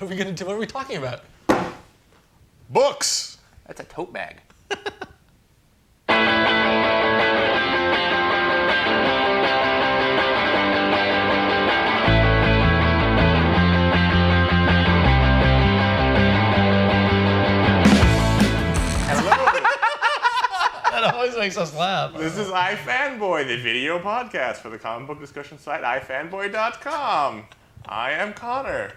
What are we gonna do? What are we talking about? Books. That's a tote bag. That always makes us laugh. This is iFanboy, the video podcast for the comic book discussion site iFanboy.com. I am Connor.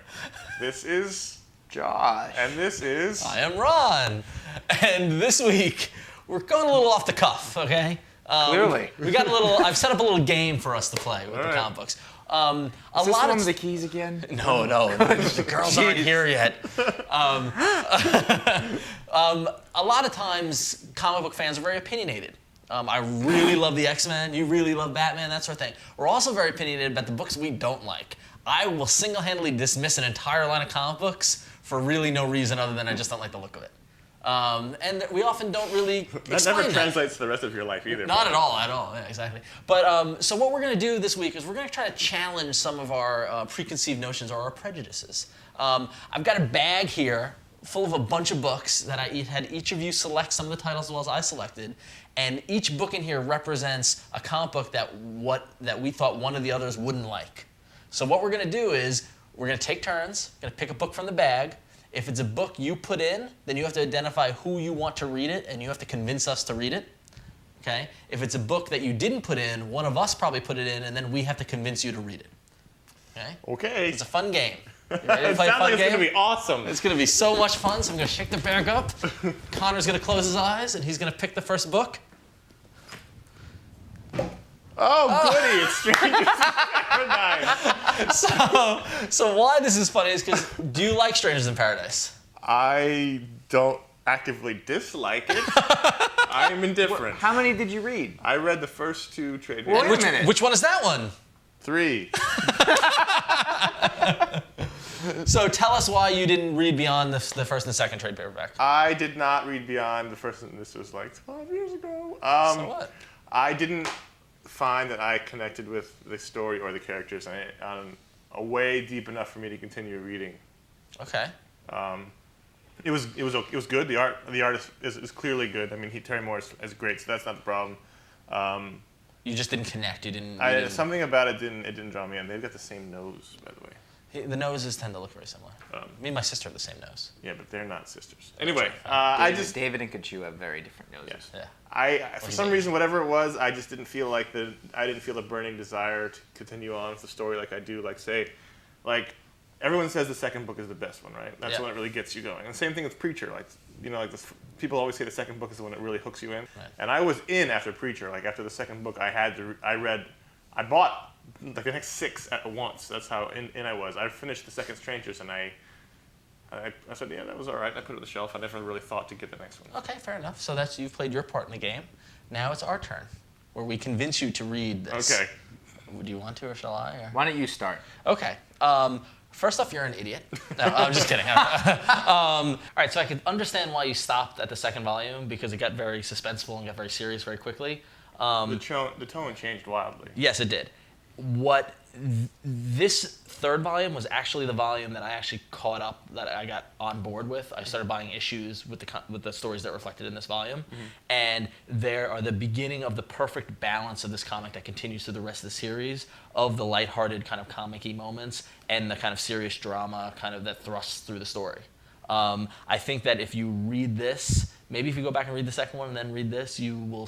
This is Josh. And this is... I am Ron. And this week, we're going a little off the cuff, okay? Clearly. We got a little, I've set up a little game for us to play with the comic books. Is this one of the keys again? No, the girls aren't here yet. A lot of times, comic book fans are very opinionated. I really love the X-Men, you really love Batman, that sort of thing. We're also very opinionated about the books we don't like. I will single-handedly dismiss an entire line of comic books for really no reason other than I just don't like the look of it. And we often don't really That never translates to the rest of your life either. Not at all, yeah, exactly. But so what we're going to do this week is we're going to try to challenge some of our preconceived notions or our prejudices. I've got a bag here full of a bunch of books that I had each of you select some of the titles as well as I selected, and each book in here represents a comic book that we thought one of the others wouldn't like. So what we're going to do is we're going to take turns, going to pick a book from the bag. If it's a book you put in, then you have to identify who you want to read it, and you have to convince us to read it. Okay? If it's a book that you didn't put in, one of us probably put it in, and then we have to convince you to read it. Okay? Okay. It's a fun game. You ready to It play a sounds fun like it's game? going to be awesome. It's going to be so much fun, so I'm going to shake the bag up. Connor's going to close his eyes, and he's going to pick the first book. Oh, goody. It's Strangers in Paradise. So why this is funny is because, do you like Strangers in Paradise? I don't actively dislike it. I'm indifferent. How many did you read? I read the first two trade Wait a paperbacks. minute. Which one is that one? 3. So tell us why you didn't read beyond the first and the second trade paperback. I did not read beyond the first, and this was like 5 years ago. So what? I didn't find that I connected with the story or the characters in a way deep enough for me to continue reading. Okay. It was good. The art is clearly good. I mean, Terry Moore is great, so that's not the problem. You just didn't connect. You didn't. Something about it didn't draw me in. They've got the same nose, by the way. The noses tend to look very similar. Me and my sister have the same nose. Yeah, but they're not sisters. Anyway, David and Kachu have very different noses. Yeah. For some reason, whatever it was, I just didn't feel the burning desire to continue on with the story like I do. Like everyone says the second book is the best one, right? That's when it really gets you going. And same thing with Preacher. People always say the second book is the one that really hooks you in. Right. And I was in after Preacher. Like after the second book, I bought like the next 6 at once. That's how in I was. I finished the second Strangers, and I said, yeah, that was all right. I put it on the shelf. I never really thought to get the next one. Okay, fair enough. So you've played your part in the game. Now it's our turn, where we convince you to read this. Okay. Do you want to, or shall I? Or? Why don't you start? Okay. First off, you're an idiot. No, I'm just kidding. All right, so I could understand why you stopped at the second volume, because it got very suspenseful and got very serious very quickly. The tone changed wildly. Yes, it did. This third volume was actually the volume that I actually caught up, that I got on board with. I started buying issues with the stories that reflected in this volume, and there are the beginning of the perfect balance of this comic that continues through the rest of the series, of the lighthearted kind of comic-y moments and the kind of serious drama kind of that thrusts through the story. I think that if you read this, maybe if you go back and read the second one and then read this, you'll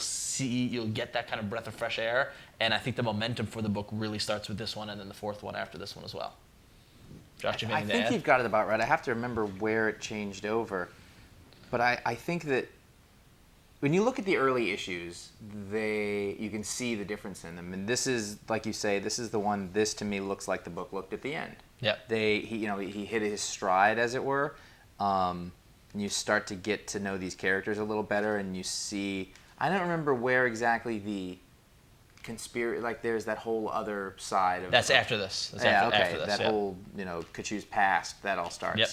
get that kind of breath of fresh air. And I think the momentum for the book really starts with this one, and then the fourth one after this one as well. Josh, you have anything to add? I think you've got it about right. I have to remember where it changed over. But I think that when you look at the early issues, you can see the difference in them. And this is, like you say, this is the one, this to me looks like the book looked at the end. Yeah. He hit his stride, as it were. And you start to get to know these characters a little better, and you see, I don't remember where exactly the conspiracy, like there's that whole other side of. That's after this. After this, whole, Kachu's past, that all starts. Yep.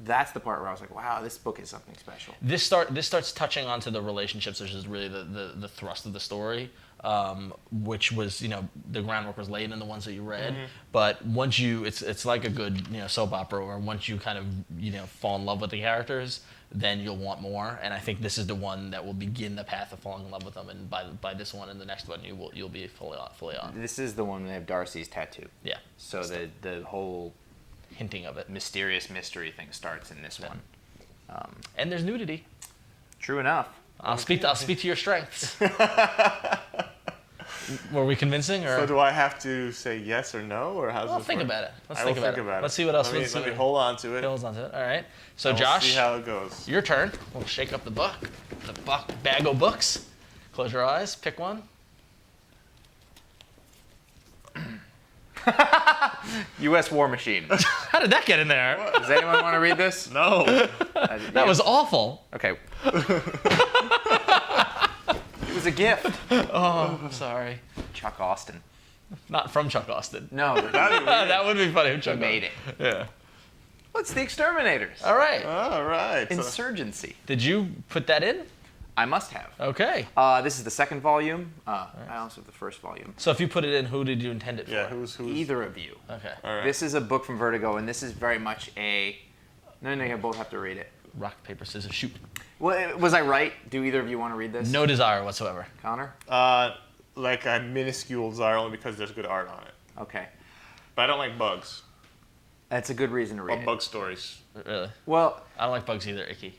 That's the part where I was like, wow, this book is something special. This starts touching onto the relationships, which is really the thrust of the story. which was, the groundwork was laid in the ones that you read. But once it's like a good, soap opera, where once you kind of, fall in love with the characters, then you'll want more. And I think this is the one that will begin the path of falling in love with them. And by this one and the next one, you'll be fully on. This is the one where they have Darcy's tattoo. Yeah. So the whole hinting of it. Mysterious mystery thing starts in this one. And there's nudity. True enough. I'll speak to your strengths. Were we convincing, or? So do I have to say yes or no, or how's this Think work? about it. Let's I think will about it. Let's see what else. Let me hold on to it. Holds on to it. All right. So And Josh, we'll see how it goes. your turn. We'll shake up the bag of books. Close your eyes. Pick one. U.S. War Machine. How did that get in there? Does anyone want to read this? No. That was awful. Okay. It was a gift. Oh, I'm sorry. Chuck Austin. Not from Chuck Austin. No, but That would be funny if Chuck made it. Yeah. What's the Exterminators? All right. All right. So Insurgency. Did you put that in? I must have. Okay. This is the second volume. I also have the first volume. So if you put it in, who did you intend it for? yeah, who's Either of you. Okay. All right. This is a book from Vertigo, and this is very much a... No, you both have to read it. Rock, paper, scissors, shoot. Well, was I right? Do either of you want to read this? No desire whatsoever. Connor? like a minuscule desire only because there's good art on it. Okay. But I don't like bugs. That's a good reason to read Or it. bug stories. Really? Well, I don't like bugs either. Icky.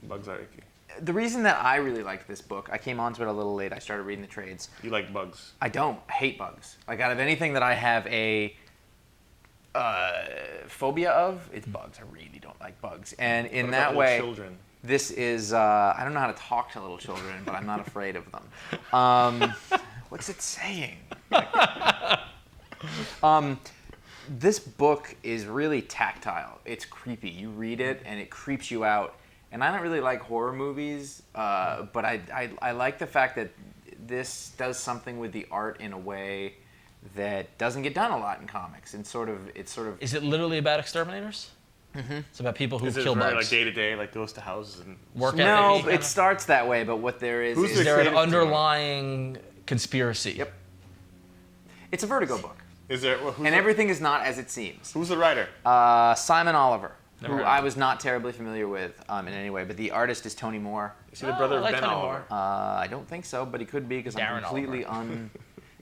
Bugs are icky. the reason that I really liked this book, I came onto it a little late. I started reading the trades. You like bugs. I don't. I hate bugs. Like, out of anything that I have a phobia of, it's bugs. I really don't like bugs. And in What that about way, little children? this is, I don't know how to talk to little children, but I'm not afraid of them. What's it saying? This book is really tactile. It's creepy. You read it and it creeps you out. And I don't really like horror movies, but I like the fact that this does something with the art in a way that doesn't get done a lot in comics. And it's sort of. Is it literally about exterminators? Mm-hmm. It's about people who Is it kill very bugs. like day to day, like goes to houses and Work No, ethic. it starts that way, but what there is Who's is Is there an creative team? underlying conspiracy? Yep. It's a Vertigo book, is there? Who's and the, everything is not as it seems. Who's the writer? Simon Oliver, Never who heard of I him. was not terribly familiar with in any way, but the artist is Tony Moore. Is he the brother I of like Ben Tony Oliver? I don't think so, but he could be because I'm Darren completely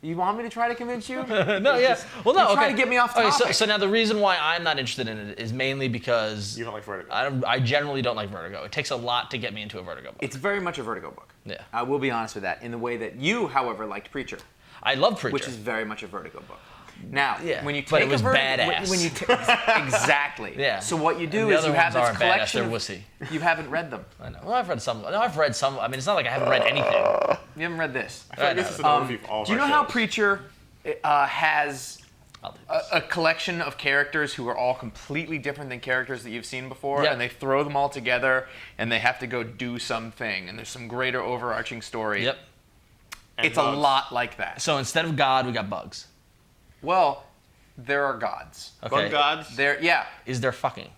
You want me to try to convince you? No, yeah. Well, no. You're Okay. trying to get me off Okay, topic. so now the reason why I'm not interested in it is mainly because You don't like Vertigo. I generally don't like Vertigo. It takes a lot to get me into a Vertigo book. It's very much a Vertigo book. Yeah. I will be honest with that. In the way that you, however, liked Preacher, I love Preacher. which is very much a Vertigo book. Now, Yeah, when you take but it was badass. When you exactly. Yeah. So what you do And the is other you have ones this aren't badass, collection. they're Of, wussy. you haven't read them. I know. Well, I've read some. No, I've read some. I mean, it's not like I haven't read anything. You haven't read this. I feel like I this is an know. overview of all of Do you our know how shows. Preacher has I'll do this. a collection of characters who are all completely different than characters that you've seen before, Yeah. and they throw them all together, and they have to go do something, and there's some greater overarching story. Yep. And It's bugs. a lot like that. So instead of God, we got bugs. Well, there are gods. Okay. Bug gods? There, yeah. Is there fucking?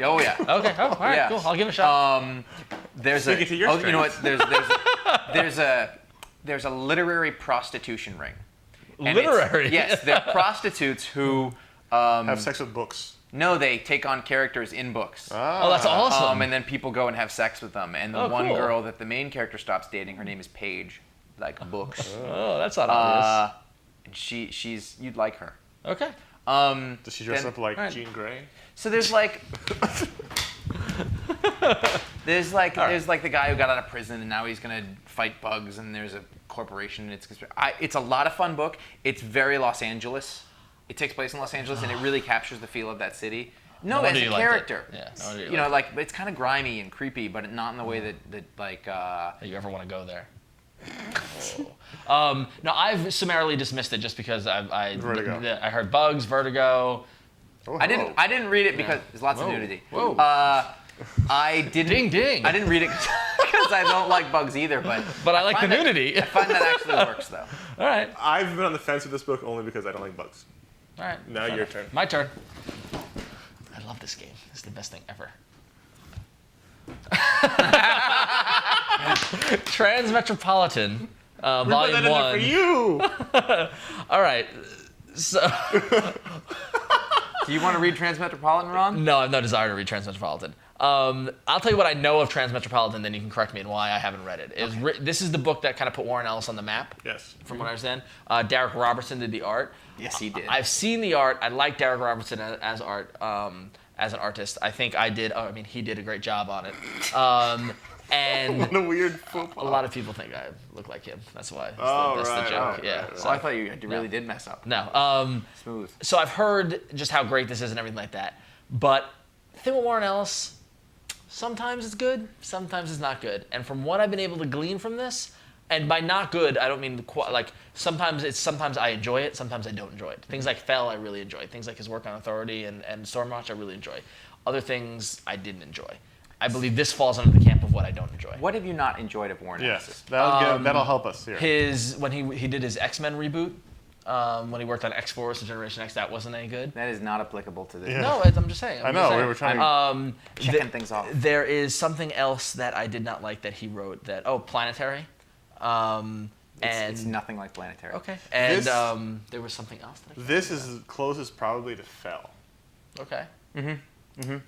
Oh yeah. Okay. Oh, all right. Yeah. Cool. I'll give it a shot. There's Speak a. it to your Oh, you know what? strengths. There's a literary prostitution ring. And it's- Literary? Yes, they're prostitutes who. Have sex with books. No, they take on characters in books. Oh, that's awesome. And then people go and have sex with them. And the Oh, one cool. girl that the main character stops dating, her name is Paige, like books. Oh, that's not obvious. And she's you'd like her. Okay. Does she dress then- up like Alright. Jean Grey? So there's like there's like the guy who got out of prison and now he's gonna fight bugs, and there's a corporation. And it's a lot of fun book. It's very Los Angeles. It takes place in Los Angeles and it really captures the feel of that city. No, wonder as a you liked it. character. Yeah, no wonder you you know, liked like it's kind of grimy and creepy, but not in the way that like. You ever want to go there? No, I've summarily dismissed it just because I Vertigo. I heard bugs, Vertigo. Oh, I hello. didn't read it because there's lots of Whoa. nudity. Whoa. I didn't. Ding, ding. I didn't read it because I don't like bugs either. But I like the find that- nudity. I find that actually works though. All right. I've been on the fence with this book only because I don't like bugs. All right. Now Fair your enough. turn. My turn. I love this game. It's the best thing ever. Trans Metropolitan We put volume that in 1. there for you. All right. So Do you want to read Transmetropolitan, Ron? no, I have no desire to read Transmetropolitan. I'll tell you what I know of Transmetropolitan, then you can correct me on why I haven't read it. This is the book that kind of put Warren Ellis on the map. Yes. From what I understand. Derek Robertson did the art. Yes, he did. I've seen the art. I like Derek Robertson as art, as an artist. I think I did. I mean, he did a great job on it. And What a weird football. a lot of people think I look like him. That's why. That's right, the joke. right, yeah. right, right. So I thought you really did mess up. no. Smooth. So I've heard just how great this is and everything like that. But the thing with Warren Ellis, sometimes it's good, sometimes it's not good. And from what I've been able to glean from this, and by not good, I don't mean like sometimes I enjoy it, sometimes I don't enjoy it. Things like Fell, I really enjoy. Things like his work on Authority and Stormwatch, I really enjoy. Other things I didn't enjoy. I believe this falls under the camp of what I don't enjoy. What have you not enjoyed of Warren Ellis? Yes, that'll help us here. When he did his XMen reboot, when he worked on X-Force and Generation X, that wasn't any good. That is not applicable to this. Yeah. No, I'm just saying. I know, we were trying to... Checking things off. There is something else that I did not like that he wrote. Planetary. It's nothing like Planetary. Okay. And This- there was something else. This is closest probably to Fell. Okay.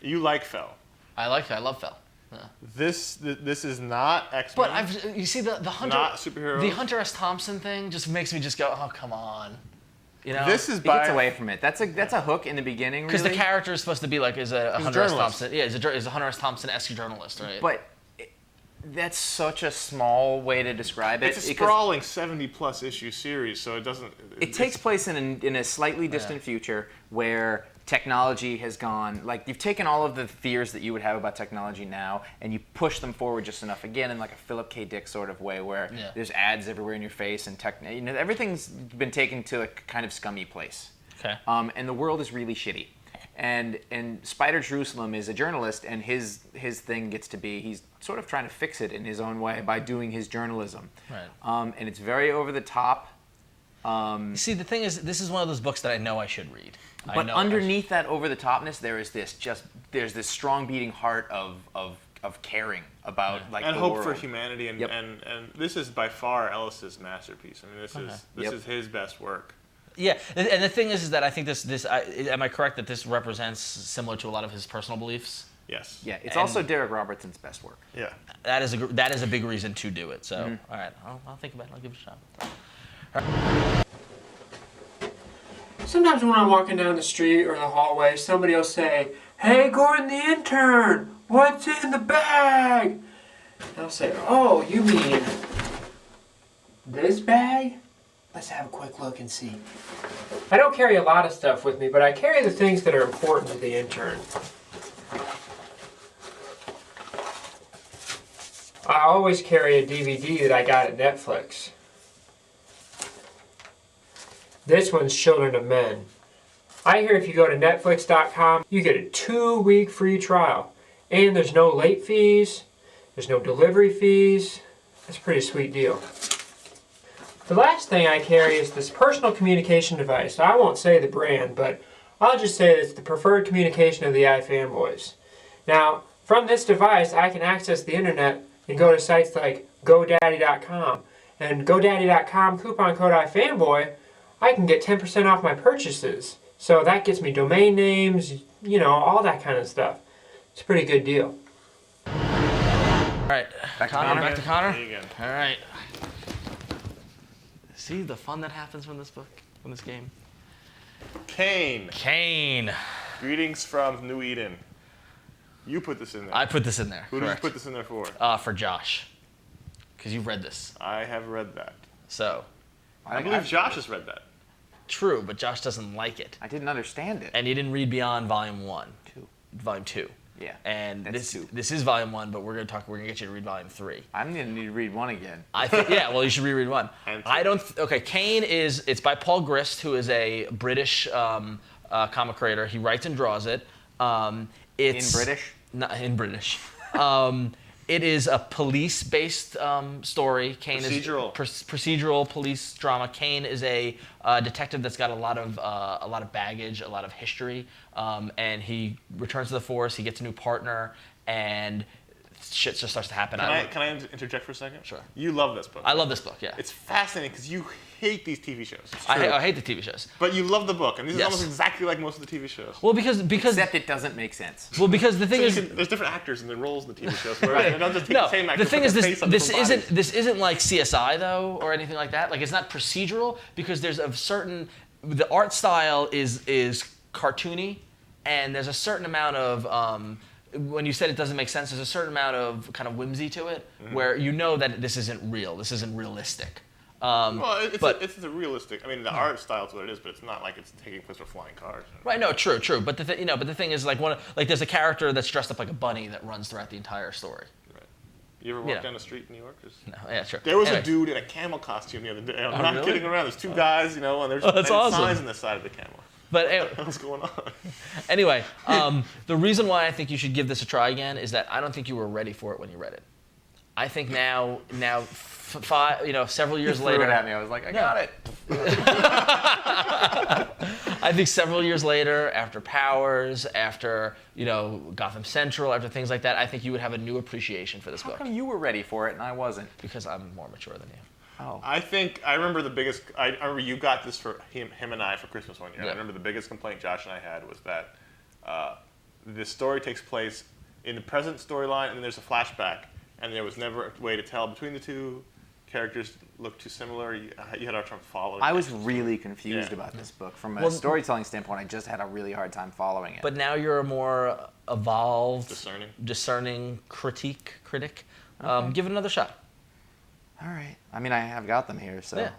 You like Fell. I love Fell. Yeah. This is not X-Men. But you see the Hunter. Not superheroes. The Hunter S. Thompson thing just makes me just go, oh come on. You know. This is He gets away from it. That's a hook in the beginning, really. because the character is supposed to be like is a He's a Hunter S. journalist. Thompson. Yeah, is a Hunter S. Thompson-esque journalist, right? But that's such a small way to describe it. It's a because sprawling 70-plus issue series, so it doesn't... It takes place in a slightly distant future where technology has gone, like you've taken all of the fears that you would have about technology now and you push them forward just enough, again in like a Philip K. Dick sort of way where there's ads everywhere in your face and everything's been taken to a kind of scummy place. Okay. And the world is really shitty. And Spider Jerusalem is a journalist, and his thing gets to be he's sort of trying to fix it in his own way by doing his journalism. Right. And it's very over the top. You see, the thing is, this is one of those books that I know I should read. But underneath that over the topness, there's this strong beating heart of caring about like and the hope world. for humanity, and this is by far Ellis's masterpiece. I mean, this is his best work. Yeah, and the thing is that I think am I correct that this represents similar to a lot of his personal beliefs? Yes. Yeah, it's also Derek Robertson's best work. Yeah. That is a big reason to do it. So, all right, I'll think about it. I'll give it a shot. Sometimes when I'm walking down the street or the hallway, somebody will say, "Hey, Gordon the intern, what's in the bag?" And I'll say, "Oh, you mean this bag? Let's have a quick look and see." I don't carry a lot of stuff with me, but I carry the things that are important to the intern. I always carry a DVD that I got at Netflix. This one's Children of Men. I hear if you go to Netflix.com, you get a 2-week free trial. And there's no late fees, there's no delivery fees. That's a pretty sweet deal. The last thing I carry is this personal communication device. I won't say the brand, but I'll just say it's the preferred communication of the iFanboys. Now, from this device, I can access the internet and go to sites like GoDaddy.com. And GoDaddy.com, coupon code iFanboy, I can get 10% off my purchases. So that gets me domain names, all that kind of stuff. It's a pretty good deal. All right, back to Connor. There you go. All right. See the fun that happens from this game. Kane. Greetings from New Eden. You put this in there. I put this in there. Who did you correct. put this in there for? For Josh, because you've read this. I have read that. So. I believe Josh has read that. True, but Josh doesn't like it. I didn't understand it. And he didn't read beyond volume 1. 2. Volume 2. Yeah. And that's 2. This is volume 1, but we're gonna get you to read volume 3. I'm gonna need to read 1 again. I think you should reread 1. And 2. I don't. Okay, Kane it's by Paul Grist, who is a British comic creator. He writes and draws it. It's In British? Not in British. It is a police-based story. Kane Procedural. is procedural police drama. Kane is a detective that's got a lot of baggage, a lot of history, and he returns to the force. He gets a new partner, and shit just starts to happen. Can I interject for a second? Sure. You love this book. I love this book. Yeah. It's fascinating because you hate these TV shows. I hate the TV shows. But you love the book, and this is Yes. almost exactly like most of the TV shows. Well, because Except it doesn't make sense. well, because the thing is. There's different actors and their roles in the TV shows. Whereas they don't just take No, the same actor. the thing put is their face on this different isn't this isn't like CSI though or anything like that. Like it's not procedural because there's a certain the art style is cartoony and there's a certain amount of when you said it doesn't make sense, there's a certain amount of kind of whimsy to it where you know that this isn't real, this isn't realistic. Well, it's a realistic. I mean, the art style is what it is, but it's not like it's taking place with flying cars. Right? No, true. But the thing is, like there's a character that's dressed up like a bunny that runs throughout the entire story. Right. You ever walk down the street in New York? No, yeah, sure. There was Anyway. a dude in a camel costume the other day. I'm Oh, not really? kidding around. There's two guys, and there's that's awesome. signs on the side of the camel. But anyway, What's going on? Anyway, the reason why I think you should give this a try again is that I don't think you were ready for it when you read it. I think now, several years Threw it later. at me. I was like, I got it. I think several years later, after Powers, after Gotham Central, after things like that, I think you would have a new appreciation for this How book come you were ready for it and I wasn't? because I'm more mature than you. Oh. I remember I remember you got this for him and I for Christmas one year. Yeah. I remember the biggest complaint Josh and I had was that this story takes place in the present storyline, and then there's a flashback, and there was never a way to tell between the two characters look too similar. You had a hard time following. I was really confused Yeah. about this book. From a Well, storytelling standpoint, I just had a really hard time following it. But now you're a more evolved, discerning. critic. Okay. Give it another shot. All right. I mean, I have got them here, so Yeah.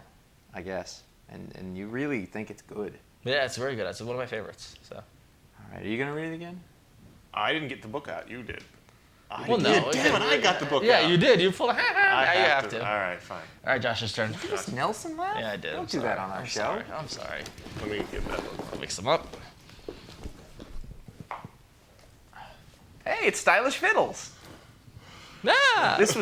I guess. And you really think it's good. Yeah, it's very good. It's one of my favorites. So. All right. Are you going to read it again? I didn't get the book out. You did. Well, no. Damn it! I got the book out. Yeah, you did. You pulled a now I you have to. All right, fine. All right, Josh's turn. Did you just Nelson laugh? Yeah, I did. Don't I'm do sorry. that on our show. Sorry. I'm sorry. Let me get that book. I'll mix them up. Hey, it's Stylish Fiddles. Ah! This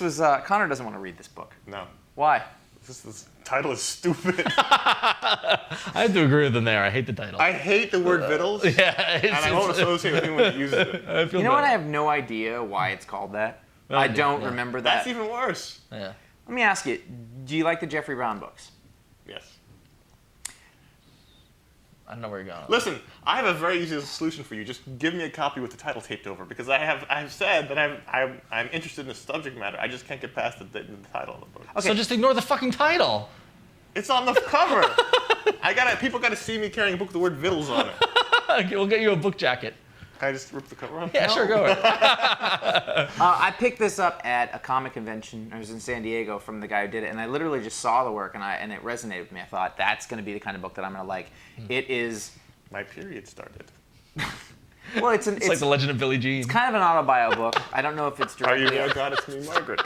was Connor doesn't want to read this book. No, Why? this title is stupid. I have to agree with him there. I hate the title. I hate the word Fiddles, yeah, and I won't associate with anyone that uses it. I feel You know what? I bad. have no idea why it's called that. No I idea, don't yeah. remember that. That's even worse. Yeah. Let me ask you, do you like the Jeffrey Brown books? Yes. I don't know where you're going. Listen, I have a very easy solution for you. Just give me a copy with the title taped over, because I have said that I'm interested in the subject matter. I just can't get past the title of the book. Okay. So just ignore the fucking title. It's on the cover. People gotta see me carrying a book with the word Vittles on it. Okay, we'll get you a book jacket. Can I just rip the cover off? Yeah, sure, go ahead. I picked this up at a comic convention. I was in San Diego from the guy who did it, and I literally just saw the work, and it resonated with me. I thought, that's going to be the kind of book that I'm going to like. It is... My period started. Well, it's Like the Legend of Billie Jean. kind of an autobio book. I don't know if it's Are you directly... now God? It's me, Margaret.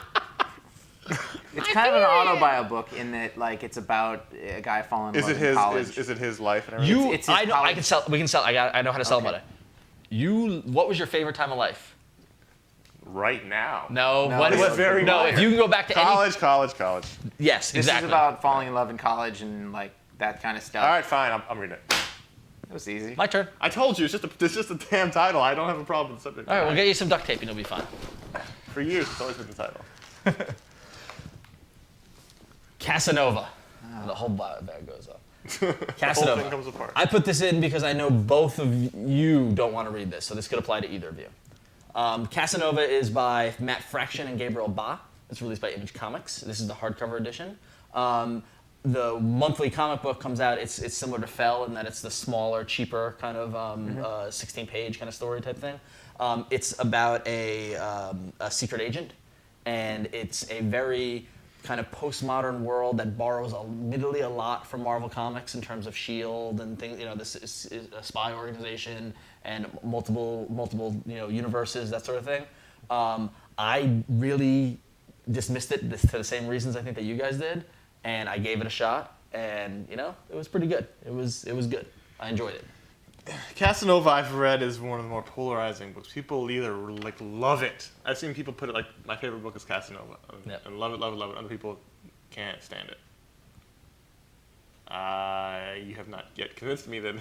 It's kind of an autobio book in that, like, it's about a guy falling in Is love it in his? college. Is it his life and everything? You, It's his I know. I college- can sell. We can sell. I know how to sell Okay. about it. What was your favorite time of life? Right now. No. No, What? this what is very no. minor. If you can go back to College. Yes, This exactly. is about falling in love in college and, like, that kind of stuff. All right, fine. I'm reading it. It was easy. My turn. I told you, it's just a damn title. I don't have a problem with the subject. All right, we'll get you some duct tape and you'll be fine. For years, it's always been the title. Casanova. The whole bag goes up. The whole Casanova. thing comes apart. I put this in because I know both of you don't want to read this, so this could apply to either of you. Casanova is by Matt Fraction and Gabriel Ba. It's released by Image Comics. This is the hardcover edition. The monthly comic book comes out. It's similar to Fell in that it's the smaller, cheaper kind of 16-page kind of story type thing. It's about a secret agent, and it's a very kind of postmodern world that borrows admittedly a lot from Marvel Comics in terms of S.H.I.E.L.D. and things. This is a spy organization and multiple universes, that sort of thing. I really dismissed it for the same reasons I think that you guys did, and I gave it a shot, and it was pretty good. It was good. I enjoyed it. Casanova, I've read, is one of the more polarizing books. People either love it. I've seen people put it like my favorite book is Casanova, Yep. and love it. Other people can't stand it. You have not yet convinced me that.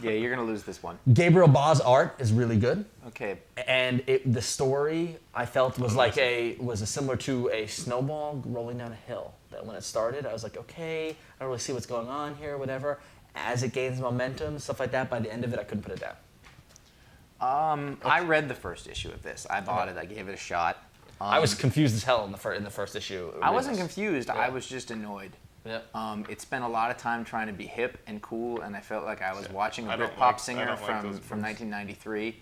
Yeah, you're gonna lose this one. Gabriel Ba's art is really good. Okay. And the story I felt was similar to a snowball rolling down a hill. That when it started, I was like, okay, I don't really see what's going on here, whatever. As it gains momentum, stuff like that, by the end of it, I couldn't put it down. I read the first issue of this. I bought it. I gave it a shot. I was confused as hell in the first issue. I wasn't confused. Yeah. I was just annoyed. Yeah. It spent a lot of time trying to be hip and cool, and I felt like I was watching a Britpop singer from 1993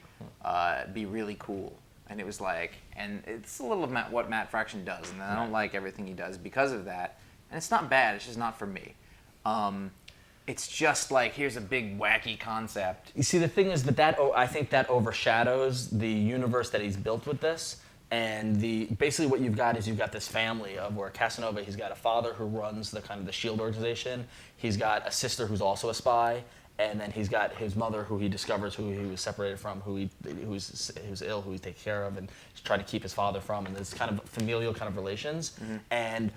be really cool. And it was like, and it's a little of what Matt Fraction does, and I don't like everything he does because of that. And it's not bad, it's just not for me. It's just like, here's a big wacky concept. You see, the thing is that I think that overshadows the universe that he's built with this. And basically what you've got this family of where Casanova, he's got a father who runs the SHIELD organization. He's got a sister who's also a spy. And then he's got his mother, who he discovers who he was separated from, who's ill, who he takes care of, and he's trying to keep his father from, and this kind of familial kind of relations. Mm-hmm. And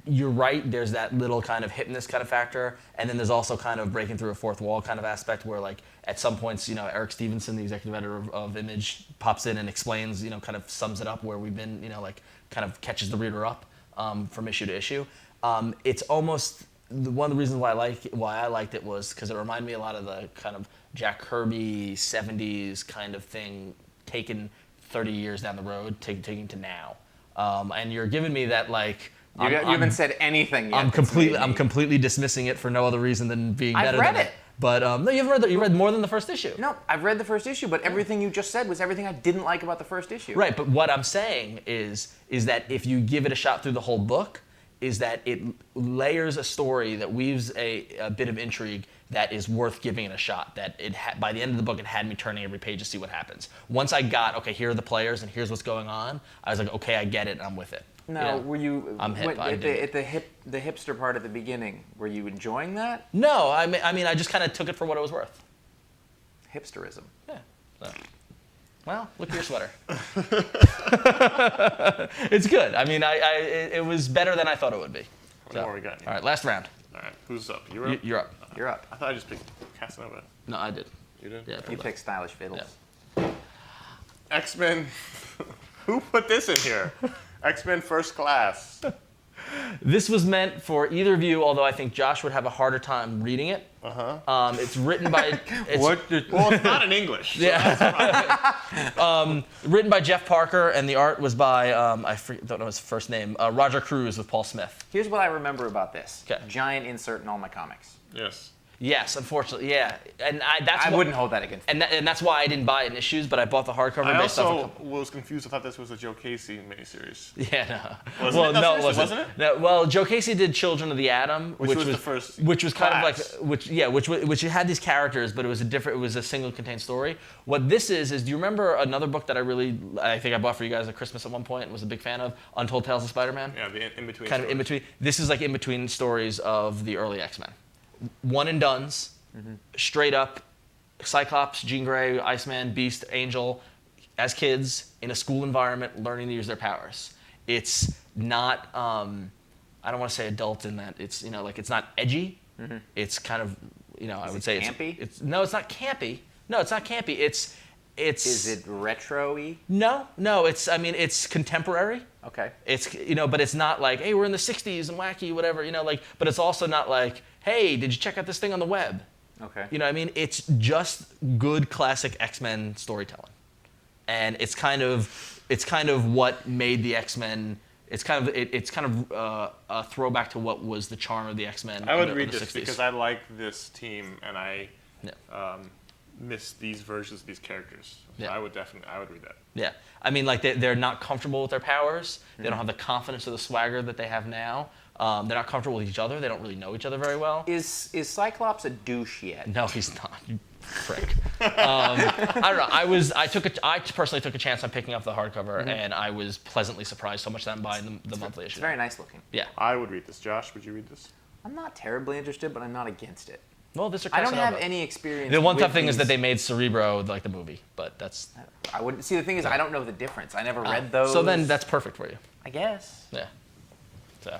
you're right, there's that little kind of hipness kind of factor, and then there's also kind of breaking through a fourth wall kind of aspect where, like, at some points, Eric Stevenson, the executive editor of Image, pops in and explains, kind of sums it up where we've been, kind of catches the reader up from issue to issue. It's almost... One of the reasons why I liked it was because it reminded me a lot of the kind of Jack Kirby 70s kind of thing, taken 30 years down the road, taking to now. And you're giving me that, like... You haven't said anything yet. I'm completely dismissing it for no other reason than being better than it. I've read it. But no, you read more than the first issue. No, I've read the first issue, but everything you just said was everything I didn't like about the first issue. Right, but what I'm saying is that if you give it a shot through the whole book, is that it layers a story that weaves a bit of intrigue that is worth giving it a shot. That by the end of the book, it had me turning every page to see what happens. Once I got, okay, here are the players and here's what's going on, I was like, okay, I get it, and I'm with it. Now, were you I'm hip, at the hipster part at the beginning? Were you enjoying that? No, I mean, I just kind of took it for what it was worth. Hipsterism. Yeah. So. Well, look at your sweater. It's good. I mean, it was better than I thought it would be. What more we got here? All right, last round. All right, who's up? You're up? You're up. You're up. I thought I just picked Casanova. No, I did. You did? Yeah. You picked stylish Fiddles. Yeah. X-Men. Who put this in here? X-Men First Class. This was meant for either of you, although I think Josh would have a harder time reading it. Uh-huh. It's written by... Well, it's not in English. So yeah. Written by Jeff Parker, and the art was by, don't know his first name, Roger Cruz with Paul Smith. Here's what I remember about this. Okay. Giant insert in all my comics. Yes. Yes, unfortunately, yeah. And I wouldn't hold that against me. And that's why I didn't buy it in issues, but I bought the hardcover I based off also was confused. I thought this was a Joe Casey miniseries. Yeah, no. Wasn't it? No, it wasn't it? No, well, Joe Casey did Children of the Atom, which was the first which was kind class. of like which had these characters, but it was a single contained story. What this is do you remember another book that I think I bought for you guys at Christmas at one point and was a big fan of, Untold Tales of Spider-Man? Yeah, the in-between kind of in between. This is like in between stories of the early X-Men. One and dones. Mm-hmm. Straight up, Cyclops, Jean Grey, Iceman, Beast, Angel, as kids in a school environment, learning to use their powers. It's not, I don't want to say adult in that it's it's not edgy. Mm-hmm. It's kind of I would say campy? It's not campy. No, it's not campy. It's. Is it retro-y? No. It's contemporary. Okay. It's but it's not like, hey, we're in the '60s and wacky, whatever. But it's also not like, hey, did you check out this thing on the web? Okay. It's just good classic X-Men storytelling, and it's kind of what made the X-Men. It's kind of a throwback to what was the charm of the X-Men. I would in read the this 60s. because I like this team, and I miss these versions of these characters. So Yeah. I would read that. Yeah, I mean, like they're not comfortable with their powers. They don't have the confidence or the swagger that they have now. They're not comfortable with each other. They don't really know each other very well. Is Cyclops a douche yet? No, he's not. You prick. I don't know. I personally took a chance on picking up the hardcover, and I was pleasantly surprised so much that I'm buying the monthly issue. It's very nice looking. Yeah. I would read this. Josh, would you read this? I'm not terribly interested, but I'm not against it. Well, this I don't have any experience. The one with tough thing is that these. they made Cerebro like the movie, but that's. I wouldn't see. The thing is, I don't know the difference. I never read those. So then that's perfect for you. I guess. Yeah. So.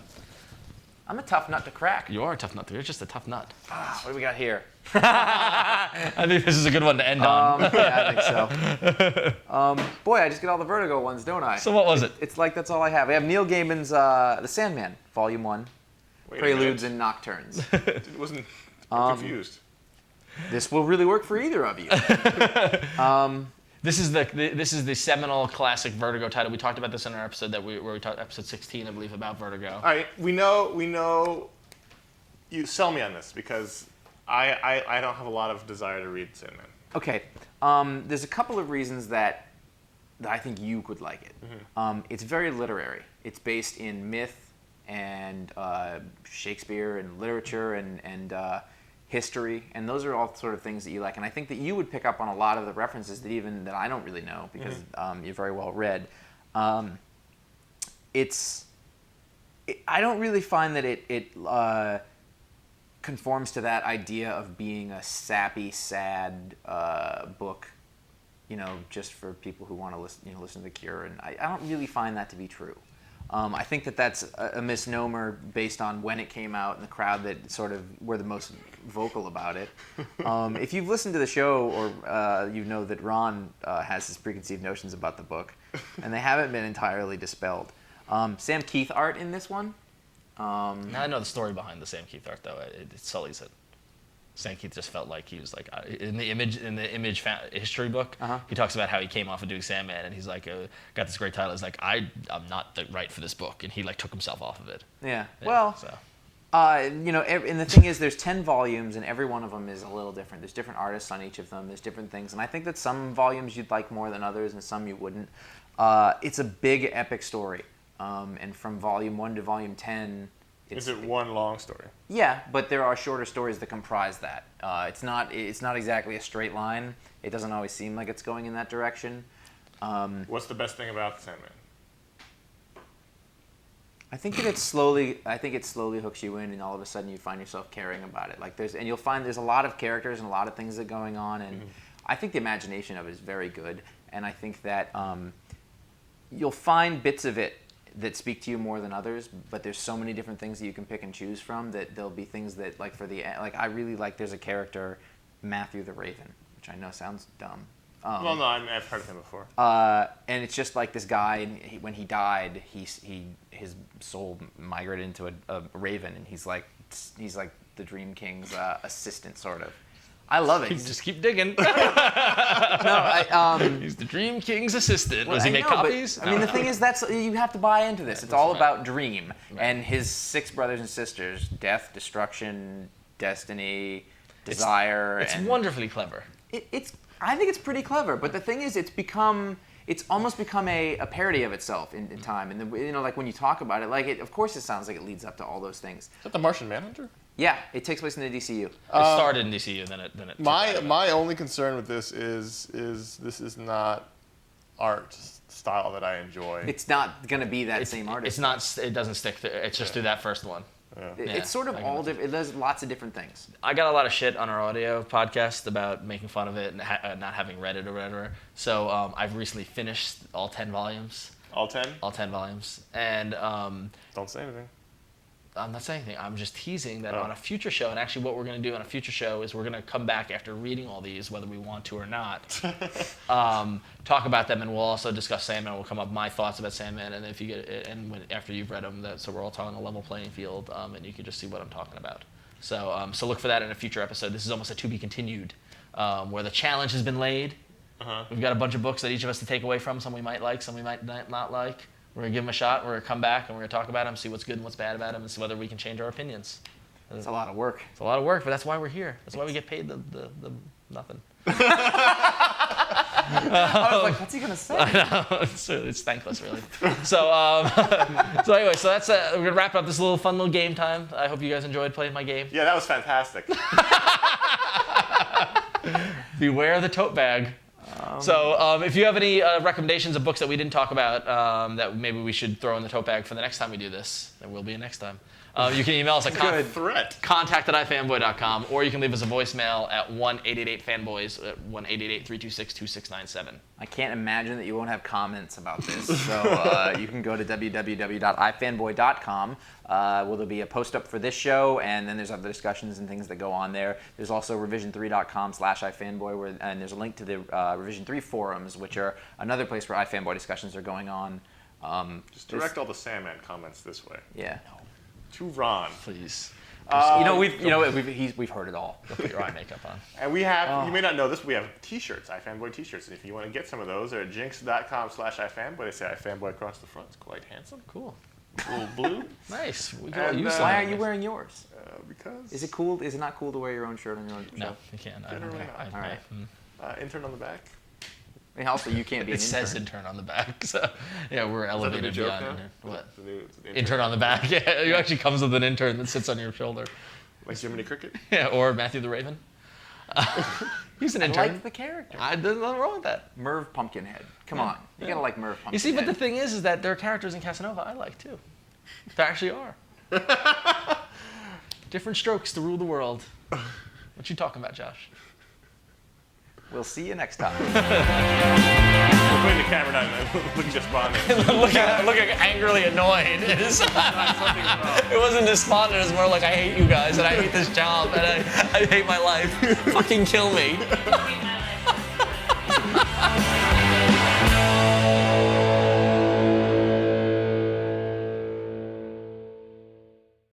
I'm a tough nut to crack. You are a tough nut. You're just a tough nut. What do we got here? I think this is a good one to end on. Yeah, I think so. Boy, I just get all the Vertigo ones, don't I? So what was it? It's like that's all I have. I have Neil Gaiman's The Sandman, Volume 1, Preludes and Nocturnes. It wasn't I'm confused. This will really work for either of you. This is the seminal classic Vertigo title. We talked about this in our episode where we talked episode 16, I believe, about Vertigo. All right, we know. You sell me on this because I don't have a lot of desire to read Sandman. Okay, there's a couple of reasons that I think you could like it. It's very literary. It's based in myth and Shakespeare and literature and history, and those are all sort of things that you like. And I think that you would pick up on a lot of the references that I don't really know because you're very well read. I don't really find that it conforms to that idea of being a sappy, sad book, just for people who want to listen to The Cure. And I don't really find that to be true. I think that that's a misnomer based on when it came out and the crowd that sort of were the most vocal about it. If you've listened to the show, or you know that Ron has his preconceived notions about the book, and they haven't been entirely dispelled. Sam Keith art in this one. Now I know the story behind the Sam Keith art, though. It sullies it. Sam Keith just felt like he was like in the image history book. He talks about how he came off of doing Sandman, and he's like got this great title. He's like, I'm not right for this book, and he like took himself off of it. Yeah. Well, so. and the thing is, there's 10 volumes, and every one of them is a little different. There's different artists on each of them. There's different things, and I think that some volumes you'd like more than others, and some you wouldn't. It's a big epic story, and from volume 1 to volume 10. Is it one long story? Yeah, but there are shorter stories that comprise that. It's not exactly a straight line. It doesn't always seem like it's going in that direction. What's the best thing about the Sandman? I think it slowly hooks you in, and all of a sudden you find yourself caring about it. You'll find there's a lot of characters and a lot of things that are going on, and I think the imagination of it is very good. And I think that you'll find bits of it that speak to you more than others, but there's so many different things that you can pick and choose from that there'll be things that I really like. There's a character, Matthew the Raven, which I know sounds dumb. Well, no, I've heard of him before. And it's just like this guy, and when he died, his soul migrated into a raven, and he's like the Dream King's assistant, sort of. I love it. Just keep digging. No, He's the Dream King's assistant. Well, Does he make copies? I mean, the thing is, you have to buy into this. It's all about Dream and his 6 brothers and sisters: death, destruction, destiny, desire. It's wonderfully clever. I think it's pretty clever. But the thing is, it's almost become a parody of itself in time. And like when you talk about it, of course, it sounds like it leads up to all those things. Is that the Martian Manhunter? Yeah, it takes place in the DCU. It started in DCU, then it. My only concern with this is this is not art style that I enjoy. It's not going to be that same artist. It's not. It doesn't stick. It's just through that first one. Yeah. It's sort of all different. It does lots of different things. I got a lot of shit on our audio podcast about making fun of it and not having read it or whatever. So I've recently finished all 10 volumes. All 10? All 10 volumes, and Don't say anything. I'm not saying anything. I'm just teasing that on a future show, and actually what we're going to do on a future show is we're going to come back after reading all these, whether we want to or not, talk about them, and we'll also discuss Sandman. We'll come up with my thoughts about Sandman, and if you get after you've read them, so we're all talking a level playing field, and you can just see what I'm talking about. So look for that in a future episode. This is almost a to be continued, where the challenge has been laid. We've got a bunch of books that each of us to take away from. Some we might like, some we might not like. We're going to give them a shot. We're going to come back, and we're going to talk about them, see what's good and what's bad about them, and see whether we can change our opinions. It's a lot of work. It's a lot of work, but that's why we're here. That's why we get paid the nothing. I was like, what's he going to say? I know. It's thankless, really. So anyway, that's we're going to wrap up this fun little game time. I hope you guys enjoyed playing my game. Yeah, that was fantastic. Beware the tote bag. So if you have any recommendations of books that we didn't talk about that maybe we should throw in the tote bag for the next time we do this, there will be a next time. You can email us at contact@ifanboy.com, or you can leave us a voicemail at 1-888-FANBOYS at 1-888-326-2697. I can't imagine that you won't have comments about this. So you can go to www.ifanboy.com. Where there'll be a post up for this show, and then there's other discussions and things that go on there. There's also revision3.com/ifanboy, and there's a link to the Revision 3 forums, which are another place where iFanboy discussions are going on. Just direct all the Sandman comments this way. Yeah. To Ron. Please. We've heard it all. Go put your eye makeup on. And we have, you may not know this, but we have t-shirts, iFanboy t-shirts. And if you want to get some of those, they're at jinx.com/iFanboy. They say iFanboy across the front. It's quite handsome. Cool. A little blue. Nice. We And, use Why aren't you wearing yours? Because. Is it cool? Is it not cool to wear your own shirt on your own show? No, you can't. Generally not. All right. Intern on the back. And also, you can't be an It says intern. intern on the back, so yeah, we're elevated joke beyond now? intern. What? It's an Intern on the back. Yeah, it actually comes with an intern that sits on your shoulder. Like Jiminy Cricket. Yeah, or Matthew the Raven. He's an I intern. like the character. There's nothing wrong with that. Merv Pumpkinhead. Come on. You gotta like Merv Pumpkinhead. You see, but the thing is that there are characters in Casanova I like too. There actually are. Different strokes to rule the world. What you talking about, Josh? We'll see you next time. We're putting the camera down and looking despondent. looking angrily annoyed. It wasn't despondent. It was more like, I hate you guys, and I hate this job, and I hate my life. Fucking kill me.